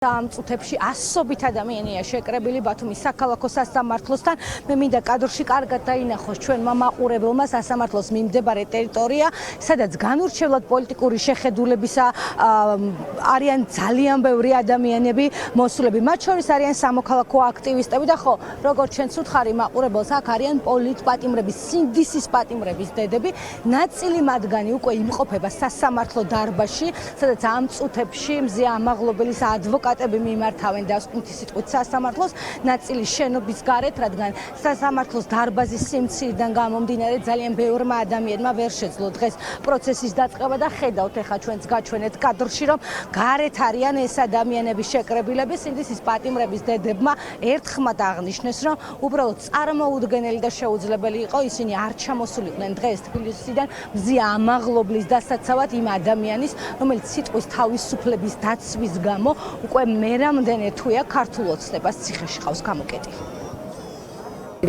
ამ წუთებში ასობით ადამიანია შეკრებილი ბათუმის საქალაქო სასამართლოსთან. მე მინდა კადრში კარგად დაინახოს ჩვენმა მაყურებელმა სასამართლოს მიმდებარე ტერიტორია, სადაც განურჩევლად პოლიტიკური შეხედულებისა არიან ძალიან ბევრი ადამიანები მოსულები. მათ შორის არიან სამოქალაქო აქტივისტები და ხო, როგორც ჩვენც უთხარი მაყურებელს, აქ არიან პოლიტპატიმრების, სინდისის პატიმრების დედები. ნაწილი მათგანი უკვე იმყოფება სასამართლო დარბაზში, სადაც ამ წუთებში მზე ამაღლობელის ადვოკატები მიმართავენ დასკვნითი სიტყვით სასამართლოს, ნაწილი შენობის გარეთ, რადგან სასამართლოს დარბაზის სიმცირიდან გამომდინარე ძალიან ბევრმა ადამიანმა ვერ შეძლო დღეს პროცესის დაწყება და ხედავთ ეხა ჩვენც გაჩვენეთ კადრში, რომ გარეთ არიან ეს ადამიანები შეკრებილები. სინდისის პატიმრების დედებმა ერთხმად აღნიშნეს, რომ უბრალოდ წარმოუდგენელი და შეუძლებელი იყო ისინი არ ჩამოსულიყვნენ დღეს თბილისიდან მზე ამაღლობლის დასაცავად იმ ადამიანის, რომელიც სიტყვის თავისუფლების დაცვის გამო უკვე მერამდენე თუია ქართულ ოცნებას ციხეში ყავს გამოკეტილი.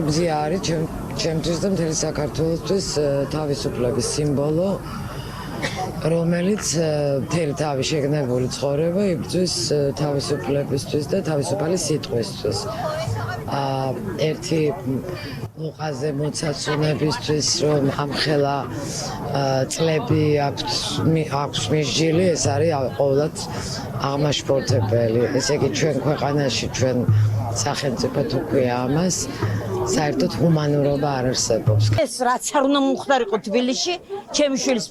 მზე არის ჩემთვის და მთელი საქართველოსთვის თავისუფლების სიმბოლო, რომელიც მთელი თავი შეგნებული ცხოვრება იბრძვის თავისუფლებისთვის და თავისუფალი სიტყვისთვის. ერთი უყაზე მოცაცუნებისთვის, რომ ამხელა წლები აქვს მისჯილი, ეს არის ყოველად აღმაშფოთებელი. ესე იგი ჩვენ ქვეყანაში, ჩვენ სახელმწიფო თუ ქვია ამას, საერთოდ ჰუმანურობა არ არსებობს. ეს რაც არ უნდა მომხდარიყო თბილისში, ჩემი შვილის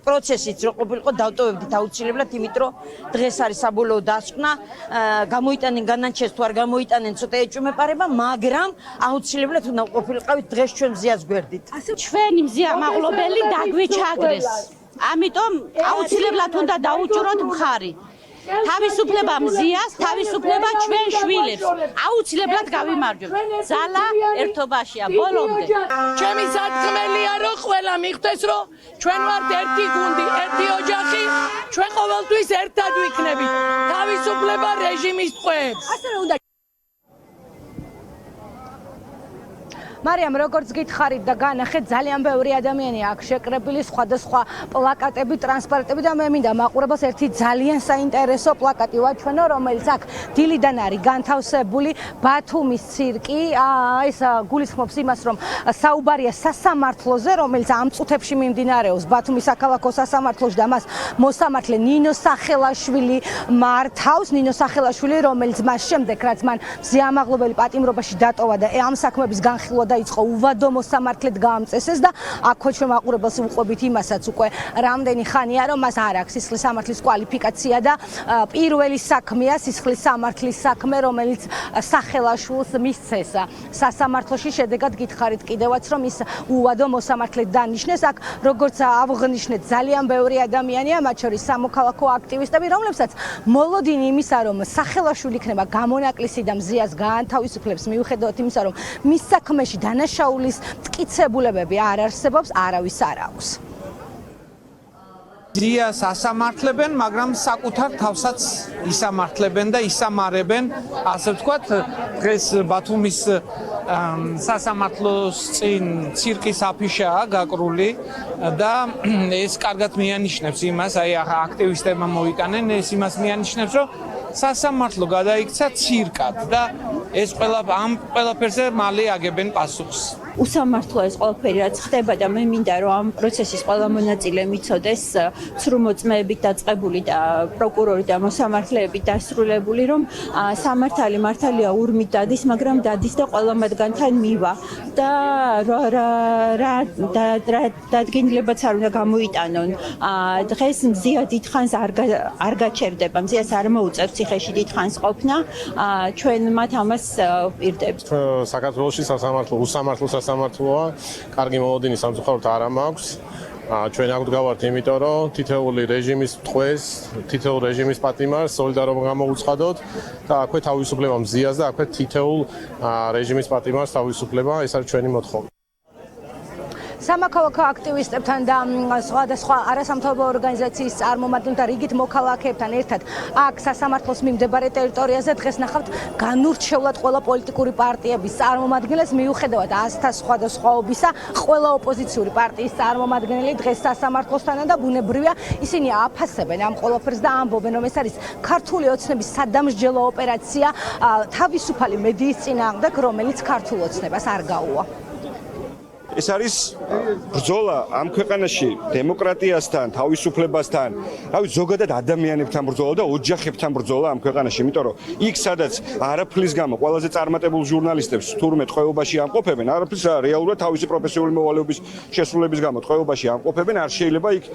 პროცესიც რო ყოფილიყო დავტოვებდით აუცილებლად, იმიტომ რომ დღეს არის საბოლოო დასკვნა, გამოიტანენ განაჩენს თუ არ გამოიტანენ ცოტა ეჭვმეპარება, მაგრამ აუცილებლად უნდა ყოფილიყავით დღეს ჩვენ მზეას გვერდით. ჩვენი მზე ამაღლობელი დაგვიჩაგრეს. ამიტომ აუცილებლად უნდა დაუჭროთ მხარი. თავისუფლება მზიას, თავისუფლება ჩვენ შვილებს. აუცილებლად გავიმარჯვებთ. ზალა ერთობაშია ბოლომდე. ჩემი სათქმელია, რომ ყველა მიხვდეს, რომ ჩვენ ვართ ერთი გუნდი, ერთი ოჯახი, ჩვენ ყოველთვის ერთად ვიქნებით. თავისუფლება რეჟიმის ტყვეებს. ასევე უნდა მარიამ, როგორც გითხარით და განახეთ, ძალიან ბევრი ადამიანია აქ შეკრებილი, სხვადასხვა პლაკატები, ტრანსპარენტები და მე მინდა მაყურებელს ერთი ძალიან საინტერესო პლაკატი ვაჩვენო, რომელიც აქ დილიდან არის განთავსებული. ბათუმის ცირკი, ეს გულისხმობს იმას, რომ საუბარია სასამართლოზე, რომელიც ამ წუთებში მიმდინარეობს ბათუმის საქალაქო სასამართლოში და მას მოსამართლე ნინო სახელაშვილი მართავს. ნინო სახელაშვილი, რომელიც მას შემდეგ, რაც მან მზე ამაღლობელი პატიმრობაში დატოვა და ამ საქმეების განხილვა დაიწყო, უვადო მოსამართლედ გაამწესეს და აქ ჩვენ მაყურებელს უყვებით იმასაც უკვე რამდენი ხანია, რომ მას არ აქვს სისხლის სამართლის კვალიფიკაცია და პირველი საქმეა სისხლის სამართლის საქმე, რომელიც სახელაშვილს მისცეს სასამართლოში. შედეგად გითხარით კიდევაც, რომ ის უვადო მოსამართლედ დანიშნეს. აქ როგორც აღნიშნეთ, ძალიან ბევრი ადამიანია, მათ შორის სამოქალაქო აქტივისტები, რომლებსაც მოლოდინი იმისა, რომ სახელაშვილი იქნება გამონაკლისი და მზეას გაანთავისუფლებს, მიუხედავად იმისა, რომ მის საქმეში დანაშაულის მტკიცებულებები არ არსებობს, არავის არ აქვს. მზეას ასამართლებენ, მაგრამ საკუთარ თავსაც ისამართლებენ და ისამარებენ, ასე ვთქვათ, დღეს ბათუმის სასამართლოს წინ ცირკის აფიშაა გაკრული და ეს კარგად მიანიშნებს იმას, აი აქტივისტებმა მოიტანენ, ეს იმას მიანიშნებს, რომ სასამართლო გადაიქცა ცირკად და ეს ამ ყველაფერზე მალე აგებენ პასუხს. უსამართლოა ეს ყველაფერი, რაც ხდება და მე მინდა, რომ ამ პროცესის ყველა მონაწილე მიცოდეს ცრუ მოწმეებით დაწყებული და პროკურორი და მოსამართლეებით დასრულებული, რომ სამართალი მართალია ურმით დადის, მაგრამ დადის და ყველა მათგანთან მივა და დადგენილებაც არ უნდა გამოიტანონ. დღეს მზეა დიდხანს არ გაჩერდება, მზეას არ მოუწევს ციხეში დიდხანს ყოფნა, ჩვენ მათ ამას ვპირდებთ. საქართველოში უსამართლო სასამართლოა, კარგი მოლოდინი სამწუხაროდ არ მაქვს. ჩვენ აქ ვდგავართ, იმიტომ რომ თითოეული რეჟიმის ტყვეს, თითოეულ რეჟიმის პატიმარს სოლიდარობა გამოუცხადოთ და აქვე თავისუფლება მზეას და აქვე თითოეულ რეჟიმის პატიმარს თავისუფლება, ეს არის ჩვენი მოთხოვნა. სამოქალაქო აქტივისტებთან და სხვადასხვა არასამთავრობო ორგანიზაციის წარმომადგენელთა რიგით მოქალაქეებთან ერთად აქ სასამართლოს მიმდებარე ტერიტორიაზე დღეს ნახავთ განურჩევლად ყველა პოლიტიკური პარტიების წარმომადგენლებს მიუხედავად ასთა სხვადასხვაობისა ყველა ოპოზიციური პარტიის წარმომადგენელი დღეს სასამართლოსთანაა და ბუნებრივია ისინი აფასებენ ამ ყველაფერს და ამბობენ რომ ეს არის ქართული ოცნების სადამსჯელო ოპერაცია თავისუფალი მედიის წინააღმდეგ რომელიც ქართულ ოცნებას არ გაუვა. ეს არის ბრძოლა ამ ქვეყანაში დემოკრატიასთან, თავისუფლებასთან, რავი, ზოგადად ადამიანებთან ბრძოლა და ოჯახებთან ბრძოლა ამ ქვეყანაში, იმიტომ რომ იქ სადაც არაფლის გამო ყველაზე წარმატებულ ჟურნალისტებს თურმე ტყვეობაში ამყოფებენ, არაფლის რეალურად თავისი პროფესიული მოვალეობის შესრულების გამო ტყვეობაში ამყოფებენ, არ შეიძლება იქ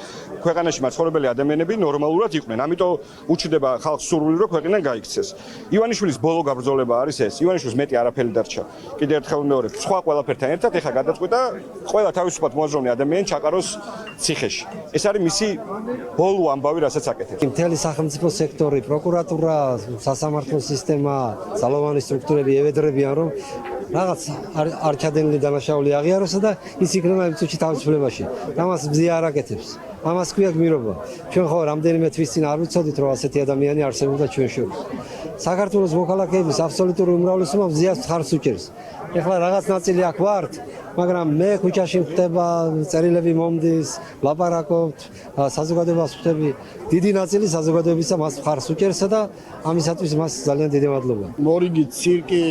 ქვეყანაში მაცხოვრებელი ადამიანები ნორმალურად იყვნენ. ამიტომ უჩნდება ხალხს სურვილი რომ ქვეყანა გაიქცეს. ივანიშვილის ბოლო გაბრძოლება არის ეს. ივანიშვილს მეტი არაფერი დარჩა. კიდე ერთხელ მეორე, სხვა ყველაფერთან ერთად ეხა გადაწყვიტა ყველა თავისუფლად მოაზროვნე ადამიანი ჩაყაროს ციხეში. ეს არის მისი ბოლო ამბავი, რასაც აკეთებს. მთელი სახელმწიფო სექტორი, პროკურატურა, სასამართლო სისტემა, ძალოვანი სტრუქტურები ევედრებიან, რომ რაღაც არჩადენილი დანაშაული აღიაროს და ის იქნება იმ წუთში თავისუფლებაში. ამას მზია არ აკეთებს. ამას ქვია გმირობა. ჩვენ ხო რამდენიმე თვის წინ არ ვიცოდით, რომ ასეთი ადამიანი არსებობდა ჩვენ შორის. საქართველოს მოქალაქეების აბსოლუტური უმრავლესობა მზიას ხარს უჭერს. ეხლა რაღაც ნაწილი აქ ვართ, მაგრამ მე ქუჩაში ხდება, წერილები მომდის, ლაპარაკობთ, საზოგადოებას ხვდები. დიდი ნაწილი საზოგადოებისა მას ხარს უჭერსა და ამისათვის მას ძალიან დიდი მადლობა. მორიგი ცირკი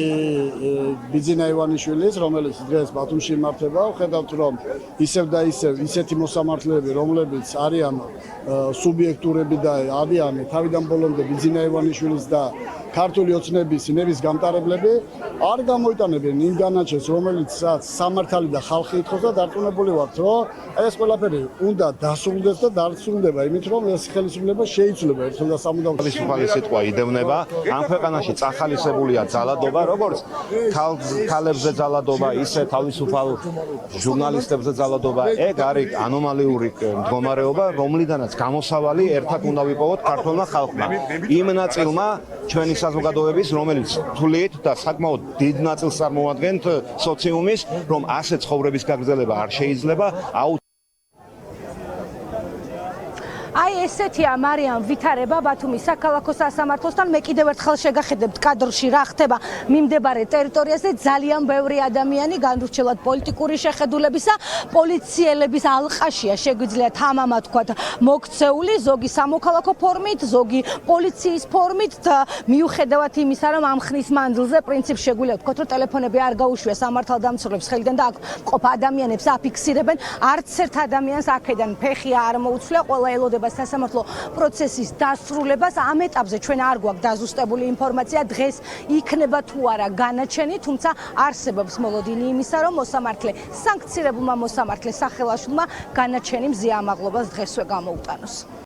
ბიძინა ივანიშვილის, რომელიც დღეს ბათუმში იმართება, ხედავთ რომ ისევ და ისევ ისეთი მოსამართლეები, რომლებიც არიან სუბიექტურები და არიან თავიდან ბოლომდე ბიძინა ივანიშვილის და ქართული ოცნების ნების გამტარებლები არ გამოიტანებენ იმ განაჩენს, რომელიც სამართალი და ხალხი ითხოვს და დარწმუნებული ვართ, რომ ეს ყველაფერი უნდა დასრულდეს და დასრულდება იმით, რომ ეს ხელისუფლება შეიცვლება ერთხელ და სამუდამოდ. თავისუფალი სიტყვა იდევნება, ამ ქვეყანაში წახალისებულია ძალადობა, როგორც ქალებზე ძალადობა, ისე თავისუფალ ჟურნალისტებზე ძალადობა. ეგ არის ანომალიური მდგომარეობა, რომლიდანაც გამოსავალი ერთად უნდა ვიპოვოთ ქართულმა ხალხმა. იმ ნაწილმა ჩვენი საზოგადოების, რომელიც თვლით და საკმაოდ დიდ ნაწილს წარმოადგენთ სოციუმის, რომ ასე ცხოვრების გაგრძელება არ შეიძლება. აი ესეთია მარიამ ვითარება ბათუმის საქალაქო სასამართლოსთან. მე კიდევ ერთხელ შეგახედებთ კადრში რა ხდება მიმდებარე ტერიტორიაზე. ძალიან ბევრი ადამიანი განურჩევლად პოლიტიკური შეხედულებისა, პოლიციელების ალყაშია შეგვიძლია თამამად თქვათ მოქცეული, ზოგი სამოქალაქო ფორმით, ზოგი პოლიციის ფორმით და მიუხედავად იმისა, რომ ამ ხნის მანძილზე პრინციპს შეგვიძლია ვთქვათ, რომ ტელეფონები არ გაუშვია სამართალდამცველებს ხელიდან და აქ მყოფ ადამიანებს აფიქსირებენ. არც ერთ ადამიანს აქედან ფეხი არ მოუწვია, ყველა ელოდება სასამართლო პროცესის დასრულებას. ამ ეტაპზე ჩვენ არ გვაქვს დაზუსტებული ინფორმაცია დღეს იქნება თუ არა განაჩენი, თუმცა არსებობს მოლოდინი იმისა, რომ მოსამართლე სანქცირებულმა მოსამართლე სახელაშვილმა განაჩენი მზია ამაღლობას დღესვე გამოუტანოს.